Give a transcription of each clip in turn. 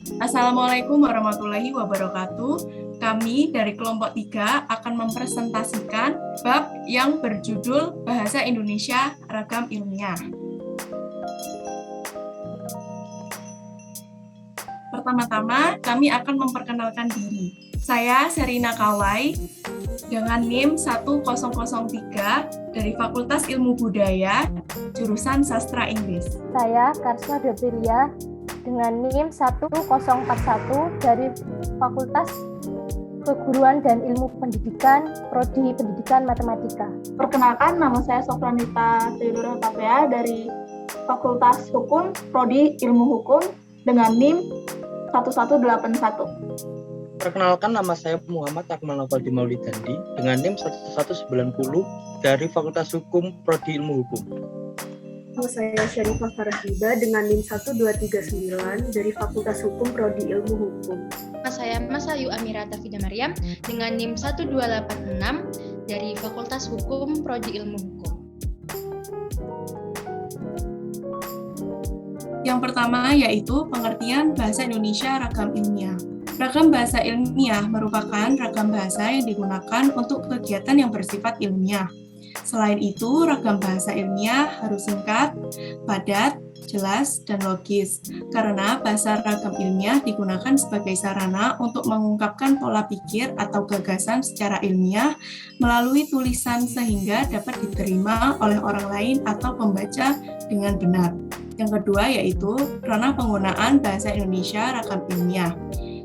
Assalamualaikum warahmatullahi wabarakatuh. Kami dari kelompok 3 akan mempresentasikan bab yang berjudul Bahasa Indonesia Ragam Ilmiah. Pertama-tama, kami akan memperkenalkan diri. Saya Serina Kawai dengan NIM 1003 dari Fakultas Ilmu Budaya, jurusan Sastra Inggris. Saya Karsma Deprilia dengan NIM 1041 dari Fakultas Keguruan dan Ilmu Pendidikan, Prodi Pendidikan Matematika. Perkenalkan, nama saya Sofranita Theodora Tapea dari Fakultas Hukum, Prodi Ilmu Hukum dengan NIM 1181. Perkenalkan, nama saya Muhammad Akmal Nawfaldi Maulidandi dengan NIM 1190 dari Fakultas Hukum, Prodi Ilmu Hukum. Saya Syarifah Farahida dengan NIM 1239 dari Fakultas Hukum Prodi Ilmu Hukum. Saya Masayu Amirata Fida Maryam dengan NIM 1286 dari Fakultas Hukum Prodi Ilmu Hukum. Yang pertama yaitu pengertian bahasa Indonesia ragam ilmiah. Ragam bahasa ilmiah merupakan ragam bahasa yang digunakan untuk kegiatan yang bersifat ilmiah. Selain itu, ragam bahasa ilmiah harus singkat, padat, jelas, dan logis, karena bahasa ragam ilmiah digunakan sebagai sarana untuk mengungkapkan pola pikir atau gagasan secara ilmiah melalui tulisan sehingga dapat diterima oleh orang lain atau pembaca dengan benar. Yang kedua yaitu ranah penggunaan bahasa Indonesia ragam ilmiah.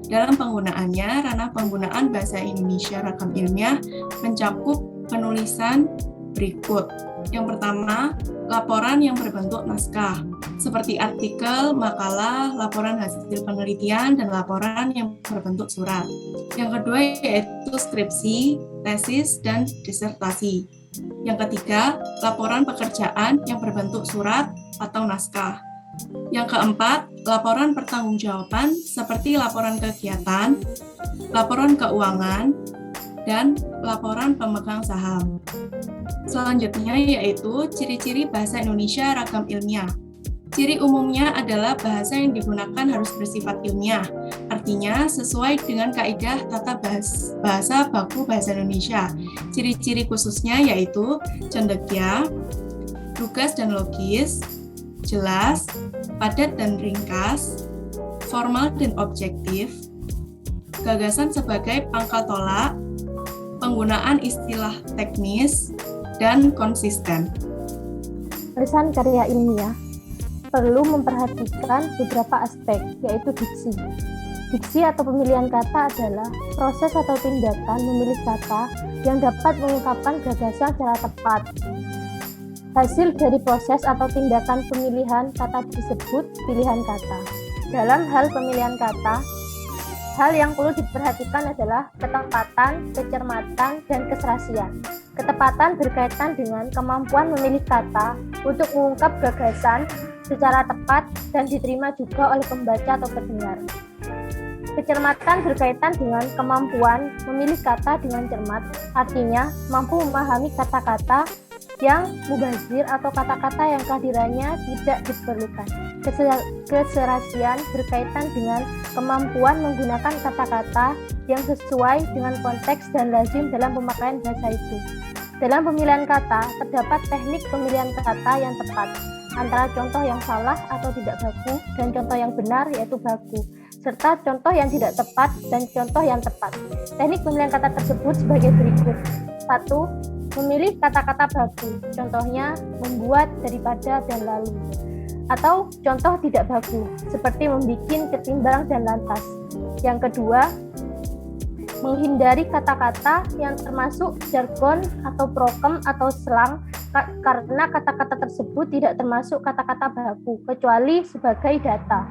Dalam penggunaannya, ranah penggunaan bahasa Indonesia ragam ilmiah mencakup penulisan berikut. Yang pertama, laporan yang berbentuk naskah, seperti artikel, makalah, laporan hasil penelitian, dan laporan yang berbentuk surat. Yang kedua yaitu skripsi, tesis, dan disertasi. Yang ketiga, laporan pekerjaan yang berbentuk surat atau naskah. Yang keempat, laporan pertanggungjawaban seperti laporan kegiatan, laporan keuangan, dan laporan pemegang saham. Selanjutnya yaitu ciri-ciri bahasa Indonesia ragam ilmiah. Ciri umumnya adalah bahasa yang digunakan harus bersifat ilmiah, artinya sesuai dengan kaidah tata bahasa baku bahasa Indonesia. Ciri-ciri khususnya yaitu cendekia, lugas dan logis, jelas, padat dan ringkas, formal dan objektif, gagasan sebagai pangkal tolak, penggunaan istilah teknis, dan konsisten. Tulisan karya ilmiah perlu memperhatikan beberapa aspek, yaitu diksi. Diksi atau pemilihan kata adalah proses atau tindakan memilih kata yang dapat mengungkapkan gagasan secara tepat. Hasil dari proses atau tindakan pemilihan kata disebut pilihan kata. Dalam hal pemilihan kata, hal yang perlu diperhatikan adalah ketepatan, kecermatan, dan keserasian. Ketepatan berkaitan dengan kemampuan memilih kata untuk mengungkap gagasan secara tepat dan diterima juga oleh pembaca atau pendengar. Kecermatan berkaitan dengan kemampuan memilih kata dengan cermat, artinya mampu memahami kata-kata yang mubazir atau kata-kata yang kehadirannya tidak diperlukan. Keserasian berkaitan dengan kemampuan menggunakan kata-kata yang sesuai dengan konteks dan lazim dalam pemakaian bahasa itu. Dalam pemilihan kata, terdapat teknik pemilihan kata yang tepat, antara contoh yang salah atau tidak baku dan contoh yang benar yaitu baku, serta contoh yang tidak tepat dan contoh yang tepat. Teknik pemilihan kata tersebut sebagai berikut. 1. Memilih kata-kata baku, contohnya membuat, daripada, dan lalu. Atau contoh tidak baku, seperti membikin, ketimbang, dan lantas. Yang kedua, menghindari kata-kata yang termasuk jargon atau prokem atau slang karena kata-kata tersebut tidak termasuk kata-kata baku, kecuali sebagai data.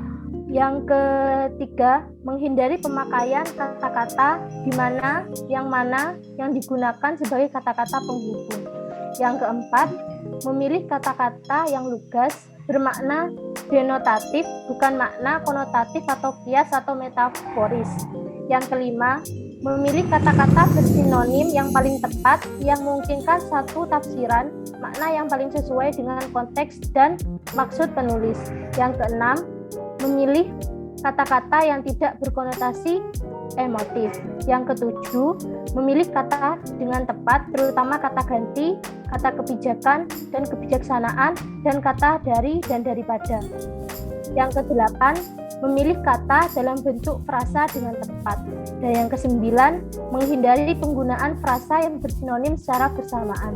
Yang ketiga, menghindari pemakaian kata-kata di mana yang digunakan sebagai kata-kata penghubung. Yang keempat, memilih kata-kata yang lugas, bermakna denotatif, bukan makna konotatif atau kias atau metaforis. Yang kelima, memilih kata-kata bersinonim yang paling tepat yang memungkinkan satu tafsiran makna yang paling sesuai dengan konteks dan maksud penulis. Yang keenam, memilih kata-kata yang tidak berkonotasi emotif. Yang ketujuh, memilih kata dengan tepat, terutama kata ganti, kata kebijakan dan kebijaksanaan, dan kata dari dan daripada. Yang kedelapan, memilih kata dalam bentuk frasa dengan tepat. Dan yang kesembilan, menghindari penggunaan frasa yang bersinonim secara bersamaan.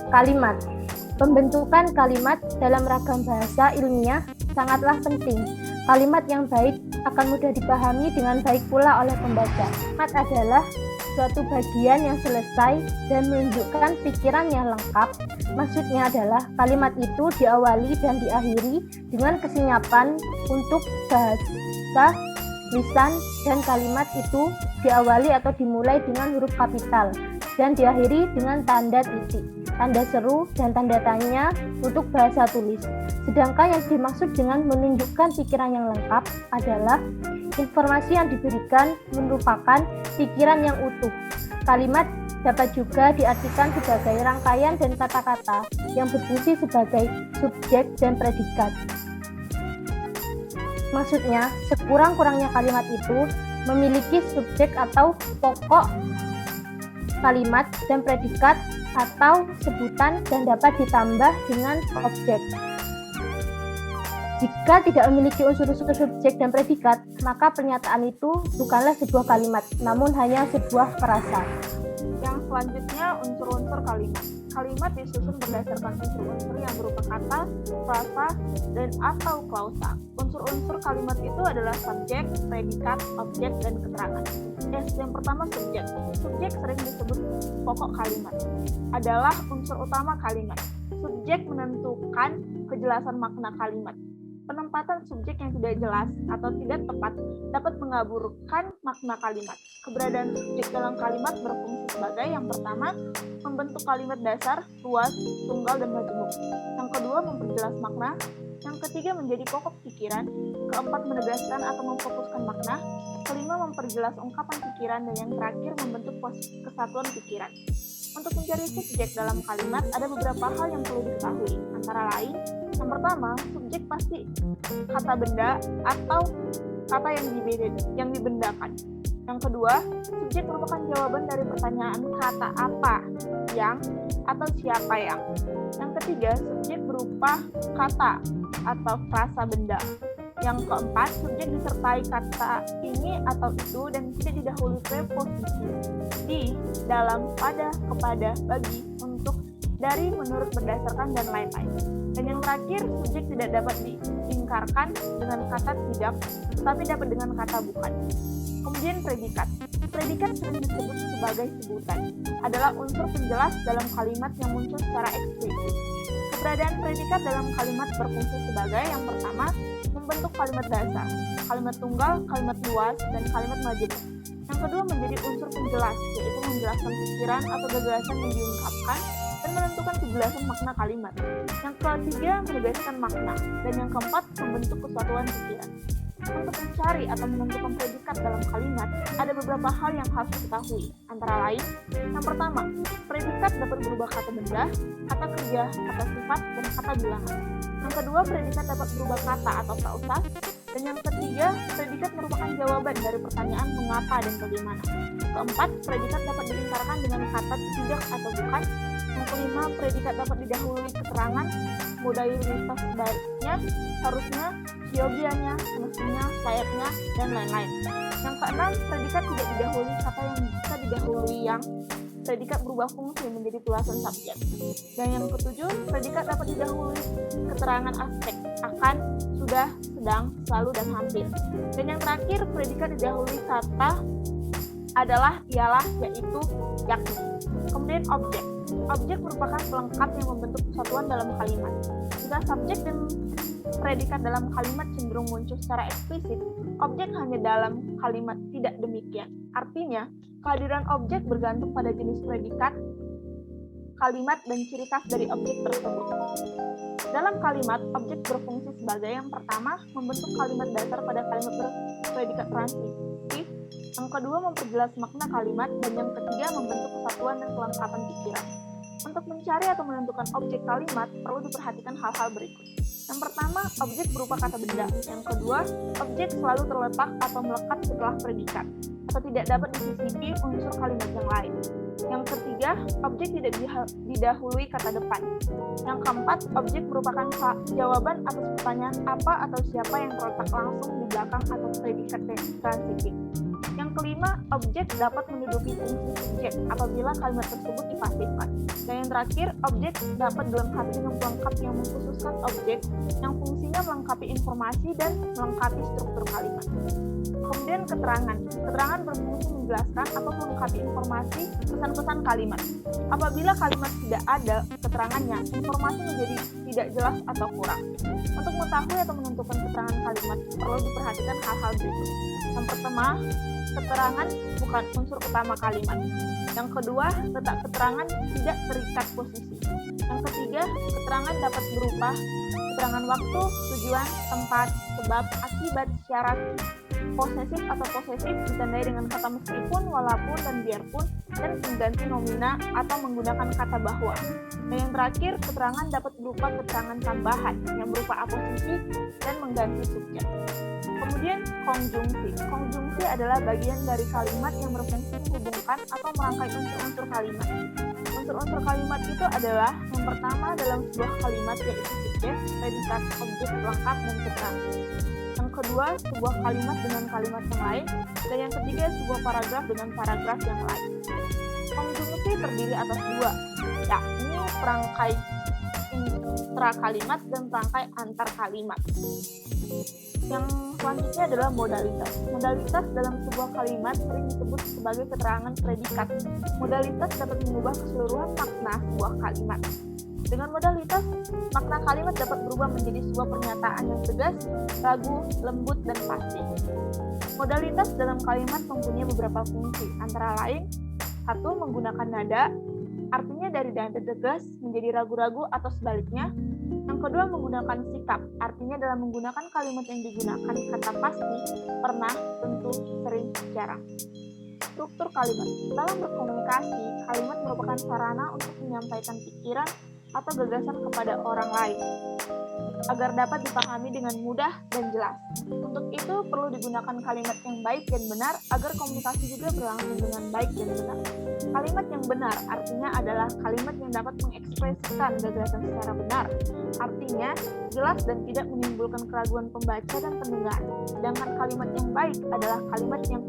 Kalimat. Pembentukan kalimat dalam ragam bahasa ilmiah sangatlah penting. Kalimat yang baik akan mudah dipahami dengan baik pula oleh pembaca. Kalimat adalah suatu bagian yang selesai dan menunjukkan pikiran yang lengkap. Maksudnya adalah kalimat itu diawali dan diakhiri dengan kesenyapan untuk bahasa, lisan, dan kalimat itu diawali atau dimulai dengan huruf kapital dan diakhiri dengan tanda titik, tanda seru, dan tanda tanya untuk bahasa tulis. Sedangkan yang dimaksud dengan menunjukkan pikiran yang lengkap adalah informasi yang diberikan merupakan pikiran yang utuh. Kalimat dapat juga diartikan sebagai rangkaian dan kata-kata yang berfungsi sebagai subjek dan predikat. Maksudnya, sekurang-kurangnya kalimat itu memiliki subjek atau pokok kalimat dan predikat atau sebutan dan dapat ditambah dengan objek. Jika tidak memiliki unsur-unsur subjek dan predikat, maka pernyataan itu bukanlah sebuah kalimat, namun hanya sebuah frasa. Yang selanjutnya, unsur-unsur kalimat. Kalimat disusun berdasarkan unsur-unsur yang berupa kata, frasa, dan atau klausa. Unsur-unsur kalimat itu adalah subjek, predikat, objek, dan keterangan. Yang pertama, subjek. Subjek sering disebut pokok kalimat. Adalah unsur utama kalimat. Subjek menentukan kejelasan makna kalimat. Penempatan subjek yang tidak jelas atau tidak tepat dapat mengaburkan makna kalimat. Keberadaan subjek dalam kalimat berfungsi sebagai yang pertama, membentuk kalimat dasar, luas, tunggal, dan majemuk. Yang kedua, memperjelas makna. Yang ketiga, menjadi pokok pikiran. Keempat, menegaskan atau memfokuskan makna. Kelima, memperjelas ungkapan pikiran. Dan yang terakhir, membentuk kesatuan pikiran. Untuk mencari subjek dalam kalimat, ada beberapa hal yang perlu diketahui. Antara lain, yang pertama, subjek pasti kata benda atau kata yang dibendakan. Yang kedua, subjek merupakan jawaban dari pertanyaan kata apa, yang, atau siapa yang. Yang ketiga, subjek berupa kata atau frasa benda. Yang keempat, subjek disertai kata ini atau itu dan tidak didahului preposisi di, dalam, pada, kepada, bagi, untuk, dari, menurut, berdasarkan, dan lain-lain. Dan yang terakhir, subjek tidak dapat diingkarkan dengan kata tidak, tetapi dapat dengan kata bukan. Kemudian predikat. Predikat sering disebut sebagai sebutan, adalah unsur penjelas dalam kalimat yang muncul secara eksplisit. Keberadaan predikat dalam kalimat berfungsi sebagai yang pertama, membentuk kalimat dasar, kalimat tunggal, kalimat luas, dan kalimat majemuk. Yang kedua, menjadi unsur penjelas, yaitu menjelaskan pikiran atau gagasan yang diungkapkan dan menentukan kejelasan makna kalimat. Yang ketiga, menegaskan makna. Dan yang keempat, membentuk kesatuan pikiran. Untuk mencari atau menentukan predikat dalam kalimat, ada beberapa hal yang harus diketahui. Antara lain, yang pertama, predikat dapat berubah kata benda, kata kerja, kata sifat, dan kata bilangan. Yang kedua, predikat dapat berubah kata atau klausa. Dan yang ketiga, predikat merupakan jawaban dari pertanyaan mengapa dan bagaimana. Keempat, predikat dapat dilingkarkan dengan kata tidak atau bukan. Yang kelima, predikat dapat didahului keterangan, modalitas baiknya, harusnya, siogianya, semestinya, layaknya, dan lain-lain. Yang keenam, predikat tidak didahului kata yang bisa didahului yang. Predikat berubah fungsi menjadi tulasan subjek. Dan yang ketujuh, predikat dapat didahului keterangan aspek, akan, sudah, sedang, selalu, dan hampir. Dan yang terakhir, predikat didahului kata adalah, ialah, yaitu, yakni. Kemudian objek. Objek merupakan pelengkap yang membentuk kesatuan dalam kalimat. Jika subjek dan predikat dalam kalimat cenderung muncul secara eksplisit, objek hanya dalam kalimat tidak demikian. Artinya, kehadiran objek bergantung pada jenis predikat, kalimat, dan ciri khas dari objek tersebut. Dalam kalimat, objek berfungsi sebagai yang pertama, membentuk kalimat dasar pada kalimat berpredikat transitif, yang kedua memperjelas makna kalimat, dan yang ketiga membentuk kesatuan dan kelengkapan pikiran. Untuk mencari atau menentukan objek kalimat, perlu diperhatikan hal-hal berikut. Yang pertama, objek berupa kata benda. Yang kedua, objek selalu terletak atau melekat setelah predikat, atau tidak dapat disisipi unsur kalimat yang lain. Yang ketiga, objek tidak didahului kata depan. Yang keempat, objek merupakan jawaban atas pertanyaan apa atau siapa yang terletak langsung di belakang atau predikat transitif. Yang kelima, objek dapat menduduki fungsi subjek apabila kalimat tersebut dipasifkan. Dan yang terakhir, objek dapat dilengkapi dengan pelengkap yang mengkhususkan objek yang fungsinya melengkapi informasi dan melengkapi struktur kalimat. Kemudian keterangan. Keterangan berfungsi menjelaskan atau melengkapi informasi pesan-pesan kalimat. Apabila kalimat tidak ada keterangannya, informasi menjadi tidak jelas atau kurang. Untuk mengetahui atau menentukan keterangan kalimat, perlu diperhatikan hal-hal berikut. Yang pertama, keterangan bukan unsur utama kalimat. Yang kedua, letak keterangan tidak terikat posisi. Yang ketiga, keterangan dapat berupa keterangan waktu, tujuan, tempat, sebab, akibat, syarat, posesif atau posesif ditandai dengan kata meskipun, walaupun, dan biarpun, dan pengganti nomina atau menggunakan kata bahwa. Dan yang terakhir, keterangan dapat berupa keterangan tambahan yang berupa aposisi dan mengganti subjek. Kemudian konjungsi. Konjungsi adalah bagian dari kalimat yang berfungsi menghubungkan atau merangkai unsur-unsur kalimat. Unsur-unsur kalimat itu adalah yang pertama dalam sebuah kalimat yaitu subjek, predikat, objek, pelengkap, dan keterangan. Yang kedua, sebuah kalimat dengan kalimat yang lain, dan yang ketiga, sebuah paragraf dengan paragraf yang lain. Konjungsi terdiri atas dua, yakni perangkai intra kalimat dan perangkai antar kalimat. Yang selanjutnya adalah modalitas. Modalitas dalam sebuah kalimat sering disebut sebagai keterangan predikat. Modalitas dapat mengubah keseluruhan makna sebuah kalimat. Dengan modalitas, makna kalimat dapat berubah menjadi sebuah pernyataan yang tegas, ragu, lembut, dan pasti. Modalitas dalam kalimat mempunyai beberapa fungsi, antara lain, 1. Menggunakan nada, artinya dari nada tegas menjadi ragu-ragu atau sebaliknya. Yang kedua, menggunakan sikap, artinya dalam menggunakan kalimat yang digunakan kata pasti, pernah, tentu, sering, jarang. Struktur kalimat. Dalam berkomunikasi, kalimat merupakan sarana untuk menyampaikan pikiran atau gagasan kepada orang lain agar dapat dipahami dengan mudah dan jelas. Untuk itu perlu digunakan kalimat yang baik dan benar agar komunikasi juga berlangsung dengan baik dan benar. Kalimat yang benar artinya adalah kalimat yang dapat mengekspresikan gagasan secara benar, artinya jelas dan tidak menimbulkan keraguan pembaca dan pendengar. Sedangkan kalimat yang baik adalah kalimat yang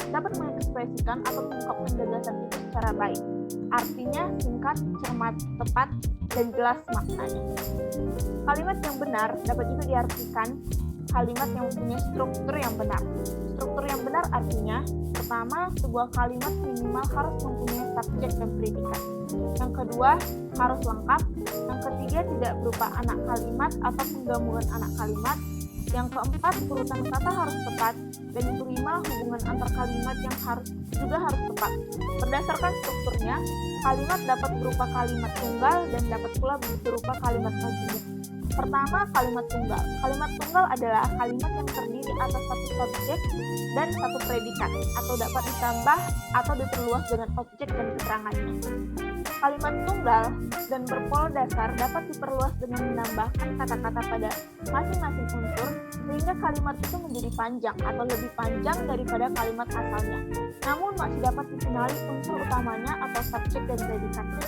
dapat mengekspresikan atau mengungkapkan gagasan itu secara baik, artinya singkat, cermat, tepat, dan jelas maknanya. Kalimat yang benar dapat juga diartikan kalimat yang mempunyai struktur yang benar. Struktur yang benar artinya, pertama, sebuah kalimat minimal harus mempunyai subjek dan predikat. Yang kedua, harus lengkap. Yang ketiga, tidak berupa anak kalimat atau penggabungan anak kalimat. Yang keempat, urutan kata harus tepat. Dan yang kelima, hubungan antar kalimat yang juga harus tepat. Berdasarkan strukturnya, kalimat dapat berupa kalimat tunggal dan dapat pula berupa kalimat majemuk. Pertama, kalimat tunggal. Kalimat tunggal adalah kalimat yang terdiri atas satu subjek dan satu predikat, atau dapat ditambah atau diperluas dengan objek dan keterangannya. Kalimat tunggal dan berpol dasar dapat diperluas dengan menambahkan kata-kata pada masing-masing unsur, sehingga kalimat itu menjadi panjang atau lebih panjang daripada kalimat asalnya. Namun masih dapat dikenali unsur utamanya atau subjek dan predikatnya.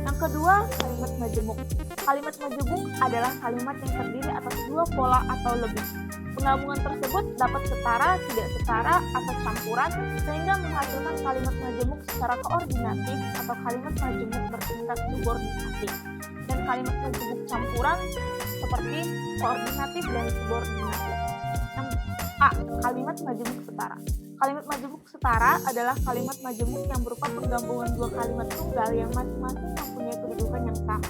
Yang kedua, kalimat majemuk. Kalimat majemuk adalah kalimat yang terdiri atas dua pola atau lebih. Penggabungan tersebut dapat setara, tidak setara, atau campuran, sehingga menghasilkan kalimat majemuk secara koordinatif atau kalimat majemuk bertingkat subordinatif. Dan kalimat majemuk campuran seperti koordinatif dan subordinatif. Yang A. Kalimat majemuk setara. Kalimat majemuk setara adalah kalimat majemuk yang berupa penggabungan dua kalimat tunggal yang masing-masing mempunyai kedudukan yang sama.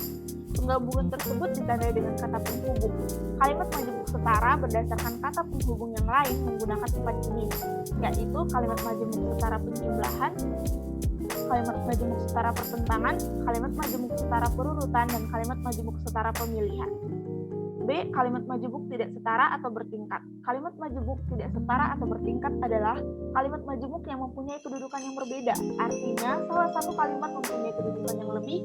Penggabungan tersebut ditandai dengan kata penghubung. Kalimat majemuk setara berdasarkan kata penghubung yang lain menggunakan 4 jenis, yaitu kalimat majemuk setara penjumlahan, kalimat majemuk setara pertentangan, kalimat majemuk setara perurutan, dan kalimat majemuk setara pemilihan. B. Kalimat majemuk tidak setara atau bertingkat. Kalimat majemuk tidak setara atau bertingkat adalah kalimat majemuk yang mempunyai kedudukan yang berbeda. Artinya, salah satu kalimat mempunyai kedudukan yang lebih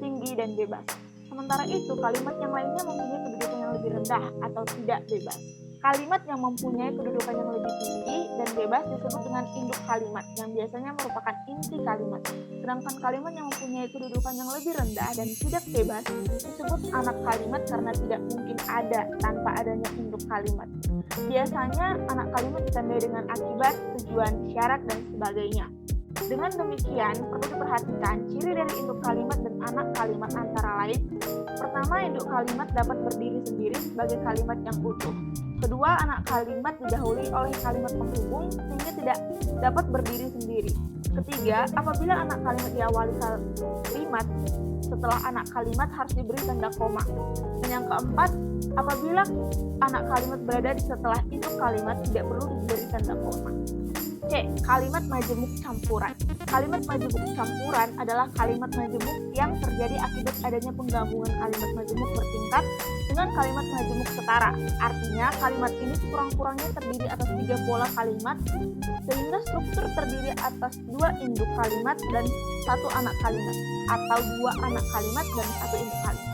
tinggi dan bebas. Sementara itu, kalimat yang lainnya mempunyai kedudukan yang lebih rendah atau tidak bebas. Kalimat yang mempunyai kedudukan yang lebih tinggi dan bebas disebut dengan induk kalimat, yang biasanya merupakan inti kalimat. Sedangkan kalimat yang mempunyai kedudukan yang lebih rendah dan tidak bebas disebut anak kalimat karena tidak mungkin ada tanpa adanya induk kalimat. Biasanya anak kalimat ditandai dengan akibat, tujuan, syarat, dan sebagainya. Dengan demikian, perlu diperhatikan ciri dari induk kalimat dan anak kalimat antara lain. Pertama, induk kalimat dapat berdiri sendiri sebagai kalimat yang utuh. Kedua, anak kalimat didahului oleh kalimat penghubung sehingga tidak dapat berdiri sendiri. Ketiga, apabila anak kalimat diawali kalimat, setelah anak kalimat harus diberi tanda koma. Dan yang keempat, apabila anak kalimat berada di setelah induk kalimat tidak perlu diberi tanda koma. C. Kalimat majemuk campuran. Kalimat majemuk campuran adalah kalimat majemuk yang terjadi akibat adanya penggabungan kalimat majemuk bertingkat dengan kalimat majemuk setara. Artinya, kalimat ini sekurang-kurangnya terdiri atas 3 pola kalimat, sehingga struktur terdiri atas 2 induk kalimat dan 1 anak kalimat, atau 2 anak kalimat dan 1 induk kalimat.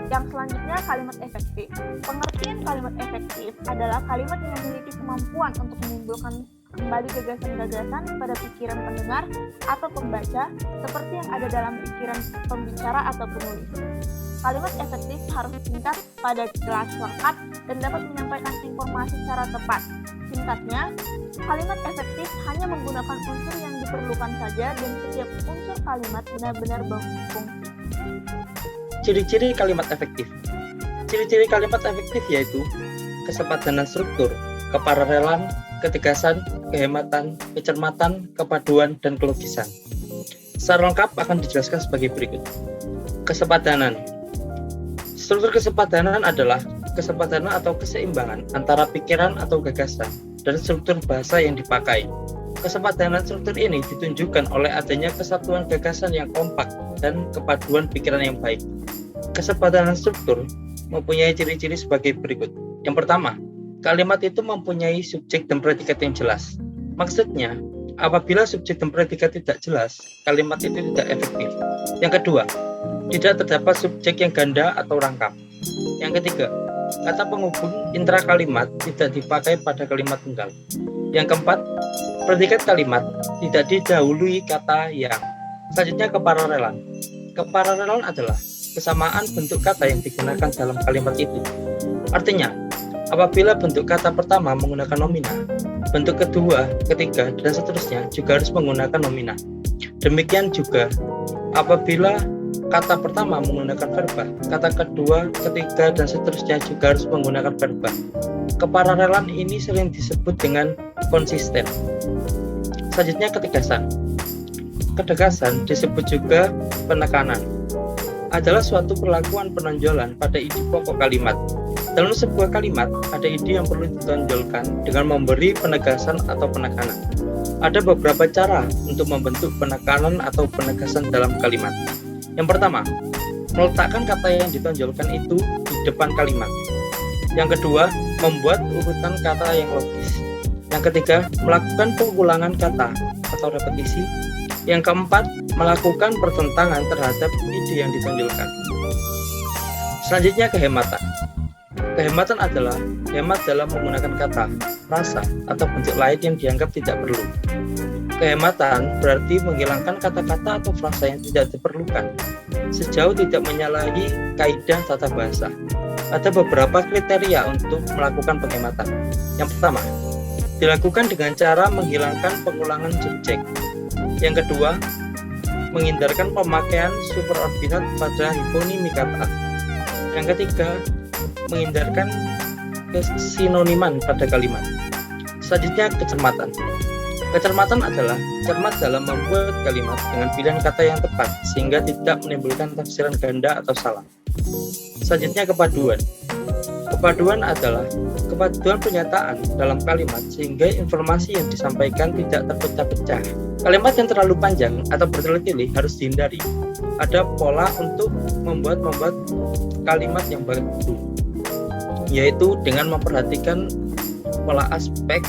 Yang selanjutnya, kalimat efektif. Pengertian kalimat efektif adalah kalimat yang memiliki kemampuan untuk menimbulkan kembali gagasan-gagasan pada pikiran pendengar atau pembaca, seperti yang ada dalam pikiran pembicara atau penulis. Kalimat efektif harus singkat, padat, jelas, lengkap, dan dapat menyampaikan informasi secara tepat. Singkatnya, kalimat efektif hanya menggunakan unsur yang diperlukan saja dan setiap unsur kalimat benar-benar berfungsi. Ciri-ciri kalimat efektif. Ciri-ciri kalimat efektif yaitu kesepadanan struktur, keparerelan, ketegasan, kehematan, kecermatan, kepaduan, dan kelogisan. Secara lengkap akan dijelaskan sebagai berikut. Kesepadanan. Struktur kesepadanan adalah kesepadanan atau keseimbangan antara pikiran atau gagasan dan struktur bahasa yang dipakai. Kesepadanan struktur ini ditunjukkan oleh adanya kesatuan gagasan yang kompak dan kepaduan pikiran yang baik. Kesepadanan struktur mempunyai ciri-ciri sebagai berikut. Yang pertama, kalimat itu mempunyai subjek dan predikat yang jelas. Maksudnya, apabila subjek dan predikat tidak jelas, kalimat itu tidak efektif. Yang kedua, tidak terdapat subjek yang ganda atau rangkap. Yang ketiga, kata penghubung intra kalimat tidak dipakai pada kalimat tunggal. Yang keempat, predikat kalimat tidak didahului kata yang. Selanjutnya, keparerelan. Keparerelan adalah kesamaan bentuk kata yang digunakan dalam kalimat itu. Artinya, apabila bentuk kata pertama menggunakan nomina, bentuk kedua, ketiga, dan seterusnya juga harus menggunakan nomina. Demikian juga apabila kata pertama menggunakan verba, kata kedua, ketiga, dan seterusnya juga harus menggunakan verba. Keparerelan ini sering disebut dengan konsisten. Selanjutnya, ketegasan. Ketegasan disebut juga penekanan. Adalah suatu perlakuan penonjolan pada ide pokok kalimat. Dalam sebuah kalimat, ada ide yang perlu ditonjolkan dengan memberi penegasan atau penekanan. Ada beberapa cara untuk membentuk penekanan atau penegasan dalam kalimat. Yang pertama, meletakkan kata yang ditonjolkan itu di depan kalimat. Yang kedua, membuat urutan kata yang logis. Yang ketiga, melakukan pengulangan kata atau repetisi. Yang keempat, melakukan pertentangan terhadap ide yang ditonjolkan. Selanjutnya, kehematan. Kehematan adalah hemat dalam menggunakan kata, frasa, atau bentuk lain yang dianggap tidak perlu. Kehematan berarti menghilangkan kata-kata atau frasa yang tidak diperlukan, sejauh tidak menyalahi kaidah tata bahasa. Ada beberapa kriteria untuk melakukan penghematan. Yang pertama, dilakukan dengan cara menghilangkan pengulangan subjek. Yang kedua, menghindarkan pemakaian superordinat pada hiponimi kata. Yang ketiga, menghindarkan kesinoniman pada kalimat. Selanjutnya, kecermatan. Kecermatan adalah cermat dalam membuat kalimat dengan pilihan kata yang tepat sehingga tidak menimbulkan tafsiran ganda atau salah. Selanjutnya, kepaduan. Kepaduan adalah kepaduan pernyataan dalam kalimat sehingga informasi yang disampaikan tidak terpecah-pecah Kalimat yang terlalu panjang atau bertele-tele harus dihindari. Ada pola untuk membuat kalimat yang baku, yaitu dengan memperhatikan pola aspek,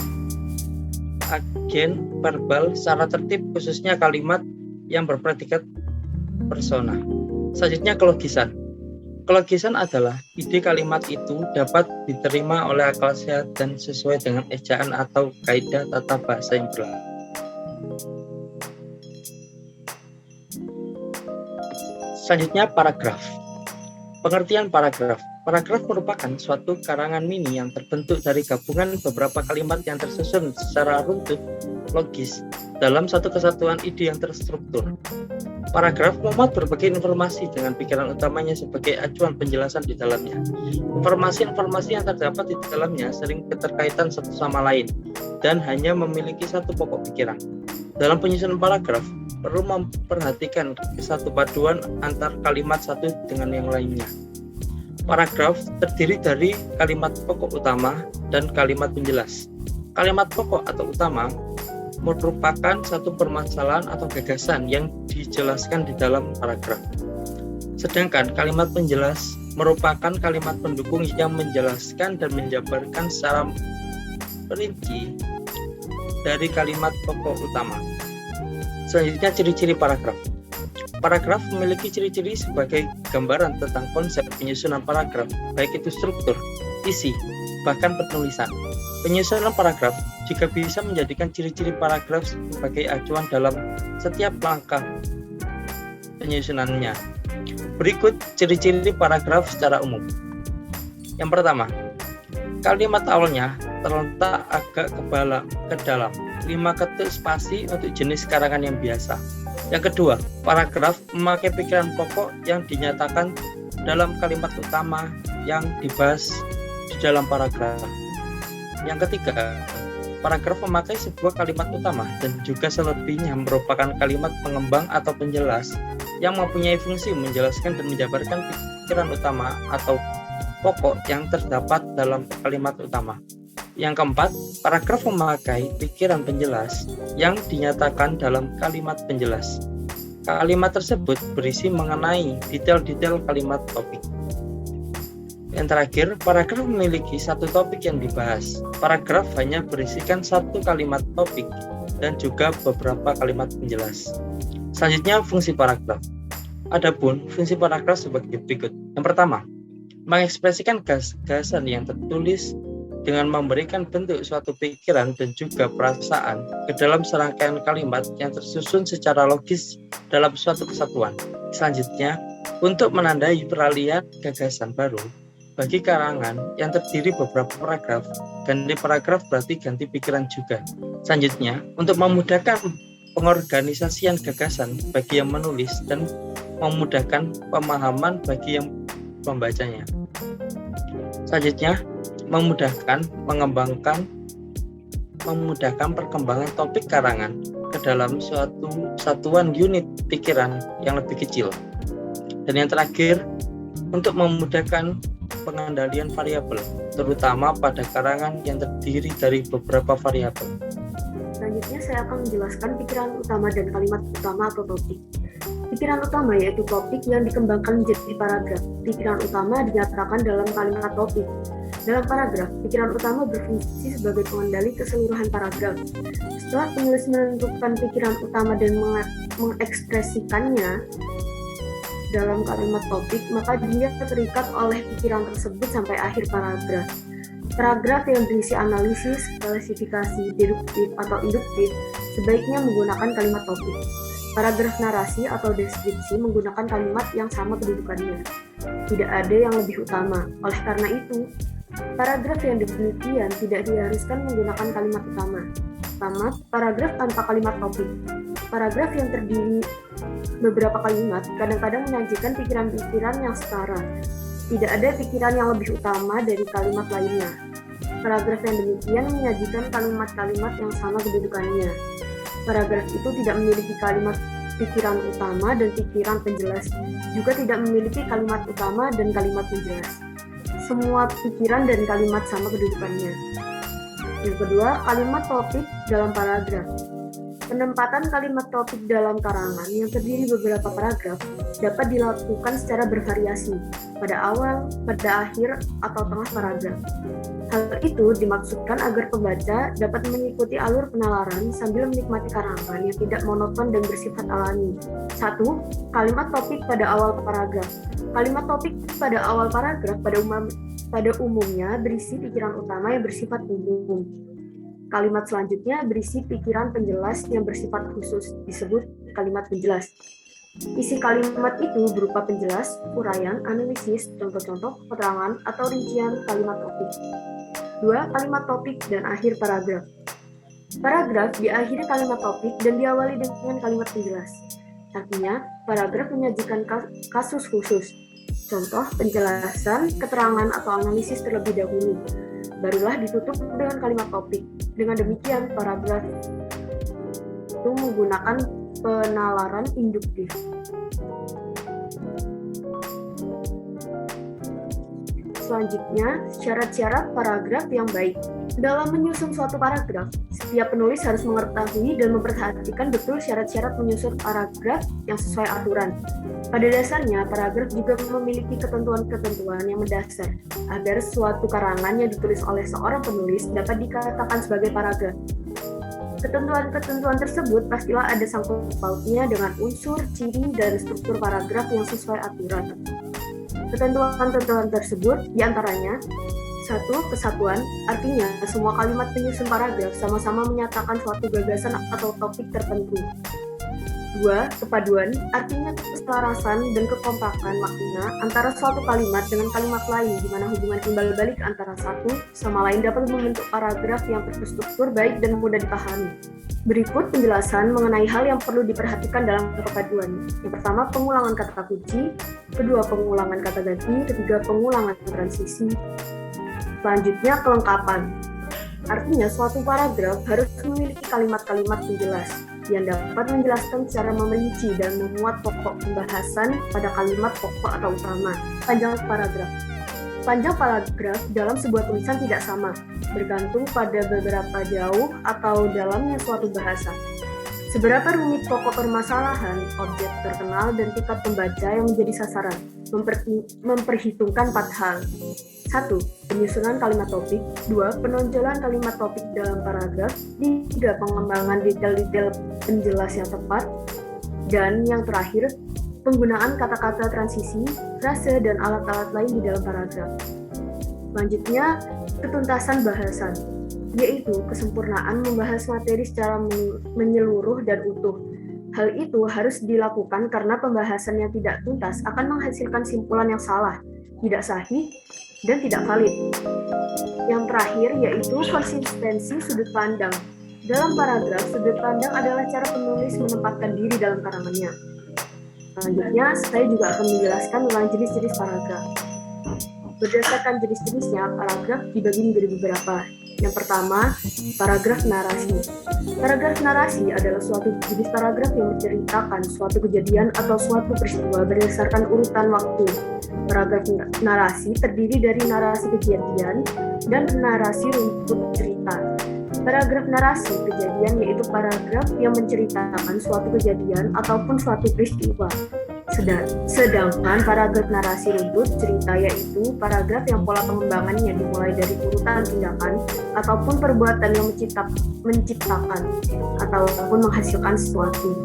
agen, verbal, secara tertib, khususnya kalimat yang berpredikat persona. Selanjutnya, kelogisan. Kelogisan adalah ide kalimat itu dapat diterima oleh akal sehat dan sesuai dengan ejaan atau kaidah tata bahasa yang berlaku. Selanjutnya, paragraf. Pengertian paragraf. Paragraf merupakan suatu karangan mini yang terbentuk dari gabungan beberapa kalimat yang tersusun secara runtut logis dalam satu kesatuan ide yang terstruktur. Paragraf memuat berbagai informasi dengan pikiran utamanya sebagai acuan penjelasan di dalamnya. Informasi-informasi yang terdapat di dalamnya sering keterkaitan satu sama lain dan hanya memiliki satu pokok pikiran. Dalam penyusunan paragraf, perlu memperhatikan kesatupaduan antar kalimat satu dengan yang lainnya. Paragraf terdiri dari kalimat pokok utama dan kalimat penjelas. Kalimat pokok atau utama merupakan satu permasalahan atau gagasan yang dijelaskan di dalam paragraf. Sedangkan kalimat penjelas merupakan kalimat pendukung yang menjelaskan dan menjabarkan secara perinci dari kalimat pokok utama. Selanjutnya, ciri-ciri paragraf. Paragraf memiliki ciri-ciri sebagai gambaran tentang konsep penyusunan paragraf, baik itu struktur, isi, bahkan penulisan. Penyusunan paragraf juga bisa menjadikan ciri-ciri paragraf sebagai acuan dalam setiap langkah penyusunannya. Berikut ciri-ciri paragraf secara umum. Yang pertama, kalimat awalnya terletak agak ke dalam, 5 ketik spasi untuk jenis karangan yang biasa. Yang kedua, paragraf memakai pikiran pokok yang dinyatakan dalam kalimat utama yang dibahas di dalam paragraf. Yang ketiga, paragraf memakai sebuah kalimat utama dan juga selebihnya merupakan kalimat pengembang atau penjelas yang mempunyai fungsi menjelaskan dan menjabarkan pikiran utama atau pokok yang terdapat dalam kalimat utama. Yang keempat, paragraf memakai pikiran penjelas yang dinyatakan dalam kalimat penjelas. Kalimat tersebut berisi mengenai detail-detail kalimat topik. Yang terakhir, paragraf memiliki satu topik yang dibahas. Paragraf hanya berisikan satu kalimat topik dan juga beberapa kalimat penjelas. Selanjutnya, fungsi paragraf. Adapun fungsi paragraf sebagai berikut. Yang pertama, mengekspresikan gagasan yang tertulis dengan memberikan bentuk suatu pikiran dan juga perasaan ke dalam serangkaian kalimat yang tersusun secara logis dalam suatu kesatuan. Selanjutnya, untuk menandai peralihan gagasan baru bagi karangan yang terdiri beberapa paragraf, ganti paragraf berarti ganti pikiran juga. Selanjutnya, untuk memudahkan pengorganisasian gagasan bagi yang menulis dan memudahkan pemahaman bagi yang membacanya. Selanjutnya, memudahkan perkembangan topik karangan ke dalam suatu satuan unit pikiran yang lebih kecil. Dan yang terakhir, untuk memudahkan pengendalian variabel, terutama pada karangan yang terdiri dari beberapa variabel. Selanjutnya saya akan menjelaskan pikiran utama dan kalimat utama atau topik. Pikiran utama yaitu topik yang dikembangkan menjadi paragraf. Pikiran utama dinyatakan dalam kalimat topik. Dalam paragraf, pikiran utama berfungsi sebagai pengendali keseluruhan paragraf. Setelah penulis menentukan pikiran utama dan mengekspresikannya dalam kalimat topik, maka dia terikat oleh pikiran tersebut sampai akhir paragraf. Paragraf yang berisi analisis, klasifikasi, deduktif, atau induktif sebaiknya menggunakan kalimat topik. Paragraf narasi atau deskripsi menggunakan kalimat yang sama kedudukannya. Tidak ada yang lebih utama. Oleh karena itu, paragraf yang demikian tidak diharuskan menggunakan kalimat utama. Pertama, paragraf tanpa kalimat topik. Paragraf yang terdiri beberapa kalimat kadang-kadang menyajikan pikiran-pikiran yang setara. Tidak ada pikiran yang lebih utama dari kalimat lainnya. Paragraf yang demikian menyajikan kalimat-kalimat yang sama kedudukannya. Paragraf itu tidak memiliki kalimat pikiran utama dan pikiran penjelas, juga tidak memiliki kalimat utama dan kalimat penjelas. Semua pikiran dan kalimat sama kedudukannya. Yang kedua, kalimat topik dalam paragraf. Penempatan kalimat topik dalam karangan yang terdiri beberapa paragraf dapat dilakukan secara bervariasi pada awal, pada akhir, atau tengah paragraf. Hal itu dimaksudkan agar pembaca dapat mengikuti alur penalaran sambil menikmati karangan yang tidak monoton dan bersifat alami. 1. Kalimat topik pada awal paragraf. Kalimat topik pada awal paragraf pada umumnya berisi pikiran utama yang bersifat umum. Kalimat selanjutnya berisi pikiran penjelas yang bersifat khusus, disebut kalimat penjelas. Isi kalimat itu berupa penjelas, uraian, analisis, contoh-contoh, keterangan, atau rincian kalimat topik. 2. Kalimat topik dan akhir paragraf. Paragraf diakhiri kalimat topik dan diawali dengan kalimat penjelas. Artinya, paragraf menyajikan kasus khusus, contoh, penjelasan, keterangan, atau analisis terlebih dahulu. Barulah ditutup dengan kalimat topik. Dengan demikian, paragraf itu menggunakan penalaran induktif. Selanjutnya, syarat-syarat paragraf yang baik. Dalam menyusun suatu paragraf, setiap penulis harus mengetahui dan memperhatikan betul syarat-syarat menyusun paragraf yang sesuai aturan. Pada dasarnya, paragraf juga memiliki ketentuan-ketentuan yang mendasar agar suatu karangan yang ditulis oleh seorang penulis dapat dikatakan sebagai paragraf. Ketentuan-ketentuan tersebut pastilah ada sangkut pautnya dengan unsur, ciri, dan struktur paragraf yang sesuai aturan. Ketentuan-ketentuan tersebut diantaranya: 1. Kesatuan, artinya semua kalimat penyusun paragraf sama-sama menyatakan suatu gagasan atau topik tertentu. 2. Kepaduan, artinya keselarasan dan kekompakan makna antara suatu kalimat dengan kalimat lain, di mana hubungan timbal balik antara satu sama lain dapat membentuk paragraf yang terstruktur baik dan mudah dipahami. Berikut penjelasan mengenai hal yang perlu diperhatikan dalam kepaduan. Yang pertama, pengulangan kata kunci. Kedua, pengulangan kata ganti. Ketiga, pengulangan transisi. Selanjutnya, kelengkapan. Artinya, suatu paragraf harus memiliki kalimat-kalimat penjelas yang dapat menjelaskan secara merinci dan memuat pokok pembahasan pada kalimat pokok atau utama. Panjang paragraf. Panjang paragraf dalam sebuah tulisan tidak sama, bergantung pada beberapa jauh atau dalamnya suatu bahasa. Seberapa rumit pokok permasalahan, objek terkenal, dan tingkat pembaca yang menjadi sasaran, memperhitungkan 4 hal. 1. Penyusunan kalimat topik. 2. Penonjolan kalimat topik dalam paragraf. 3. Pengembangan detail-detail penjelas yang tepat. Dan yang terakhir, penggunaan kata-kata transisi, frase, dan alat-alat lain di dalam paragraf. Selanjutnya, ketuntasan bahasan, yaitu kesempurnaan membahas materi secara menyeluruh dan utuh. Hal itu harus dilakukan karena pembahasan yang tidak tuntas akan menghasilkan simpulan yang salah, tidak sahih, dan tidak valid. Yang terakhir yaitu konsistensi sudut pandang. Dalam paragraf, sudut pandang adalah cara penulis menempatkan diri dalam karangannya. Selanjutnya, saya juga akan menjelaskan tentang jenis-jenis paragraf. Berdasarkan jenis-jenisnya, paragraf dibagi menjadi beberapa. Yang pertama, paragraf narasi. Paragraf narasi adalah suatu jenis paragraf yang menceritakan suatu kejadian atau suatu peristiwa berdasarkan urutan waktu. Paragraf narasi terdiri dari narasi kejadian dan narasi runtut cerita. Paragraf narasi kejadian yaitu paragraf yang menceritakan suatu kejadian ataupun suatu peristiwa. Sedangkan paragraf narasi runtut cerita yaitu paragraf yang pola pengembangannya dimulai dari urutan tindakan ataupun perbuatan yang menciptakan ataupun menghasilkan sesuatu.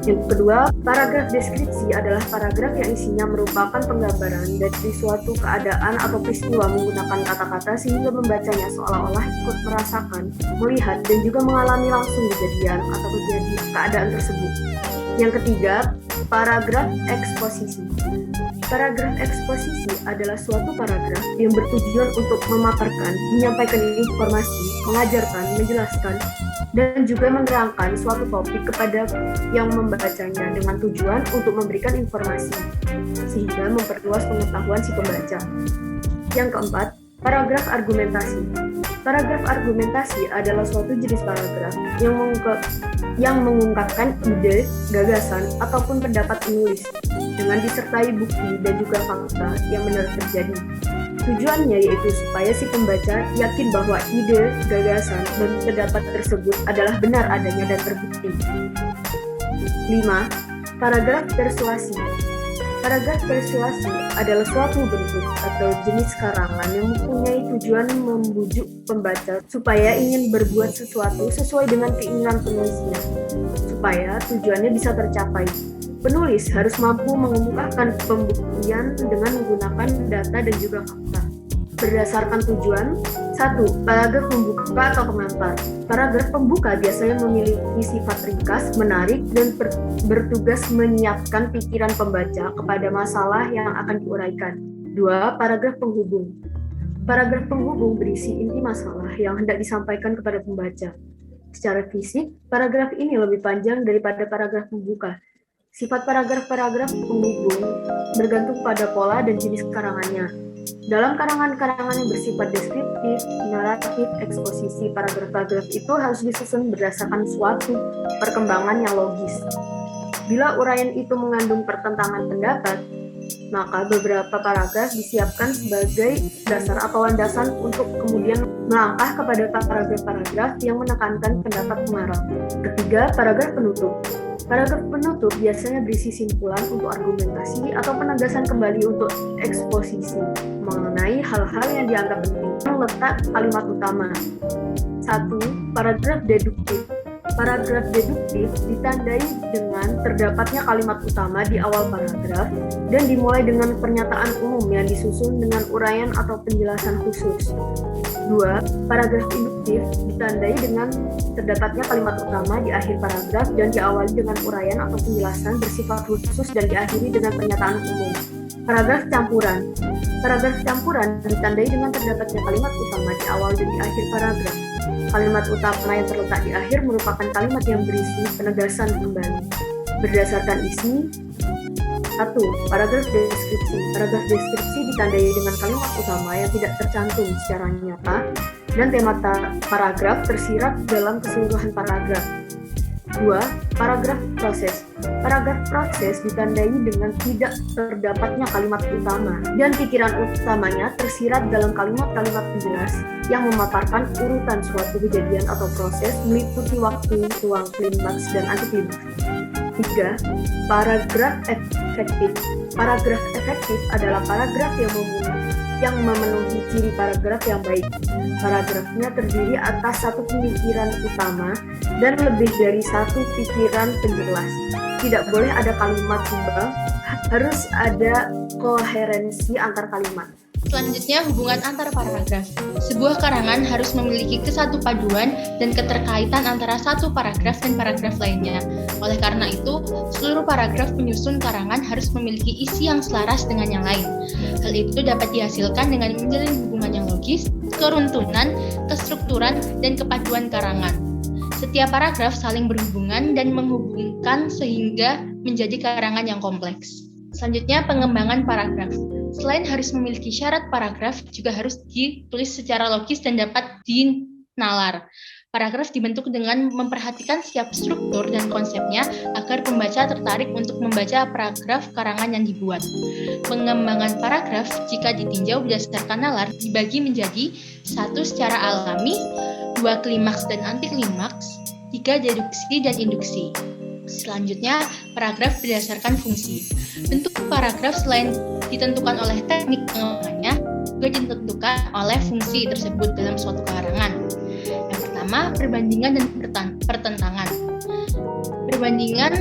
Yang kedua, paragraf deskripsi adalah paragraf yang isinya merupakan penggambaran dari suatu keadaan atau peristiwa menggunakan kata-kata sehingga membacanya seolah-olah ikut merasakan, melihat, dan juga mengalami langsung kejadian atau keadaan tersebut. Yang ketiga, paragraf eksposisi. Paragraf eksposisi adalah suatu paragraf yang bertujuan untuk memaparkan, menyampaikan informasi, mengajarkan, menjelaskan, dan juga menerangkan suatu topik kepada yang membacanya dengan tujuan untuk memberikan informasi, sehingga memperluas pengetahuan si pembaca. Yang keempat, paragraf argumentasi. Paragraf argumentasi adalah suatu jenis paragraf yang mengungkapkan ide, gagasan, ataupun pendapat penulis dengan disertai bukti dan juga fakta yang benar terjadi. Tujuannya yaitu supaya si pembaca yakin bahwa ide, gagasan, dan pendapat tersebut adalah benar adanya dan terbukti. 5. Paragraf persuasi. Paragraf persuasi adalah suatu bentuk atau jenis karangan yang mempunyai tujuan membujuk pembaca supaya ingin berbuat sesuatu sesuai dengan keinginan penulisnya, supaya tujuannya bisa tercapai. Penulis harus mampu mengemukakan pembuktian dengan menggunakan data dan juga fakta. Berdasarkan tujuan, 1. Paragraf pembuka atau pengantar. Paragraf pembuka biasanya memiliki sifat ringkas, menarik, dan bertugas menyiapkan pikiran pembaca kepada masalah yang akan diuraikan. 2. Paragraf penghubung. Paragraf penghubung berisi inti masalah yang hendak disampaikan kepada pembaca. Secara fisik, paragraf ini lebih panjang daripada paragraf pembuka. Sifat paragraf-paragraf penghubung bergantung pada pola dan jenis karangannya. Dalam karangan-karangan yang bersifat deskriptif, naratif, eksposisi, paragraf-paragraf itu harus disusun berdasarkan suatu perkembangan yang logis. Bila uraian itu mengandung pertentangan pendapat, maka beberapa paragraf disiapkan sebagai dasar atau landasan untuk kemudian melangkah kepada paragraf-paragraf yang menekankan pendapat pengarang. Ketiga, paragraf penutup. Paragraf penutup biasanya berisi simpulan untuk argumentasi atau penegasan kembali untuk eksposisi mengenai hal-hal yang dianggap penting. Letak kalimat utama. 1. Paragraf deduktif. Paragraf deduktif ditandai dengan terdapatnya kalimat utama di awal paragraf dan dimulai dengan pernyataan umum yang disusun dengan uraian atau penjelasan khusus. 2. Paragraf induktif ditandai dengan terdapatnya kalimat utama di akhir paragraf dan diawali dengan uraian atau penjelasan bersifat khusus dan diakhiri dengan pernyataan umum. Paragraf campuran. Paragraf campuran ditandai dengan terdapatnya kalimat utama di awal dan di akhir paragraf. Kalimat utama yang terletak di akhir merupakan kalimat yang berisi penegasan kembali. Berdasarkan isi. 1. Paragraf deskripsi. Paragraf deskripsi ditandai dengan kalimat utama yang tidak tercantum secara nyata dan tema paragraf tersirat dalam keseluruhan paragraf. 2. Paragraf proses. Paragraf proses ditandai dengan tidak terdapatnya kalimat utama dan pikiran utamanya tersirat dalam kalimat-kalimat penjelas yang memaparkan urutan suatu kejadian atau proses meliputi waktu, ruang, klimaks, dan antiklimaks. 3. Paragraf efektif. Paragraf efektif adalah paragraf yang memenuhi ciri paragraf yang baik. Paragrafnya terdiri atas satu pemikiran utama dan lebih dari satu pikiran penjelas. Tidak boleh ada kalimat sumbang, harus ada koherensi antar kalimat. Selanjutnya, hubungan antar paragraf. Sebuah karangan harus memiliki kesatupaduan dan keterkaitan antara satu paragraf dan paragraf lainnya. Oleh karena itu, seluruh paragraf penyusun karangan harus memiliki isi yang selaras dengan yang lain. Hal itu dapat dihasilkan dengan menjalin hubungan yang logis, keruntuhan, kestrukturan, dan kepaduan karangan. Setiap paragraf saling berhubungan dan menghubungkan sehingga menjadi karangan yang kompleks. Selanjutnya, pengembangan paragraf. Selain harus memiliki syarat paragraf, juga harus ditulis secara logis dan dapat dinalar. Paragraf dibentuk dengan memperhatikan setiap struktur dan konsepnya agar pembaca tertarik untuk membaca paragraf karangan yang dibuat. Pengembangan paragraf jika ditinjau berdasarkan nalar dibagi menjadi 1. Secara alami, 2. Klimaks dan antiklimaks, 3. Deduksi dan induksi. Selanjutnya, paragraf berdasarkan fungsi. Bentuk paragraf selain ditentukan oleh teknik pengembangannya, juga ditentukan oleh fungsi tersebut dalam suatu karangan. Yang pertama, perbandingan dan pertentangan. Perbandingan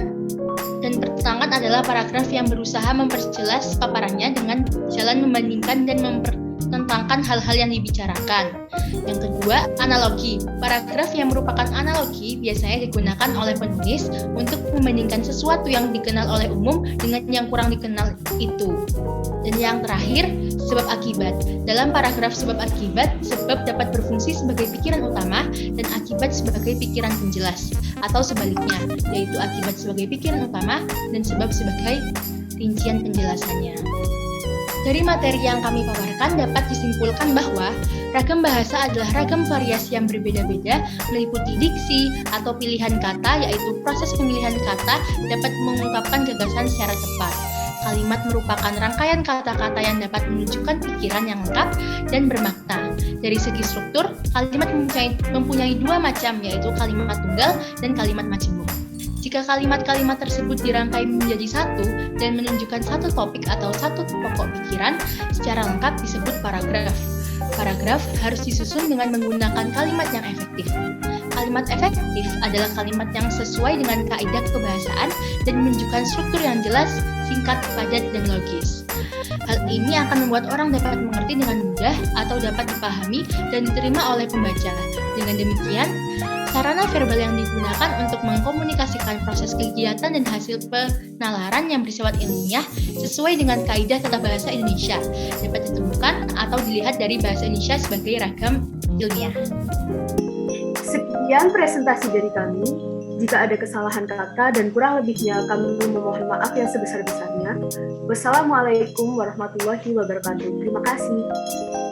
dan pertentangan adalah paragraf yang berusaha memperjelas paparannya dengan jalan membandingkan dan mempertentangkan hal-hal yang dibicarakan. Yang kedua, analogi. Paragraf yang merupakan analogi biasanya digunakan oleh penulis untuk membandingkan sesuatu yang dikenal oleh umum dengan yang kurang dikenal itu. Dan yang terakhir, sebab akibat. Dalam paragraf sebab akibat, sebab dapat berfungsi sebagai pikiran utama dan akibat sebagai pikiran penjelas, atau sebaliknya, yaitu akibat sebagai pikiran utama dan sebab sebagai rincian penjelasannya. Dari materi yang kami paparkan dapat disimpulkan bahwa ragam bahasa adalah ragam variasi yang berbeda-beda meliputi diksi atau pilihan kata, yaitu proses pemilihan kata dapat mengungkapkan gagasan secara tepat. Kalimat merupakan rangkaian kata-kata yang dapat menunjukkan pikiran yang lengkap dan bermakna. Dari segi struktur, kalimat mempunyai dua macam, yaitu kalimat tunggal dan kalimat majemuk. Jika kalimat-kalimat tersebut dirangkai menjadi satu dan menunjukkan satu topik atau satu pokok pikiran, secara lengkap disebut paragraf. Paragraf harus disusun dengan menggunakan kalimat yang efektif. Kalimat efektif adalah kalimat yang sesuai dengan kaidah kebahasaan dan menunjukkan struktur yang jelas, singkat, padat, dan logis. Hal ini akan membuat orang dapat mengerti dengan mudah atau dapat dipahami dan diterima oleh pembaca. Dengan demikian, sarana verbal yang digunakan untuk mengkomunikasikan proses kegiatan dan hasil penalaran yang bersifat ilmiah sesuai dengan kaidah tata bahasa Indonesia dapat ditemukan atau dilihat dari bahasa Indonesia sebagai ragam ilmiah. Sekian presentasi dari kami. Jika ada kesalahan kata dan kurang lebihnya, kami memohon maaf yang sebesar-besarnya. Wassalamualaikum warahmatullahi wabarakatuh. Terima kasih.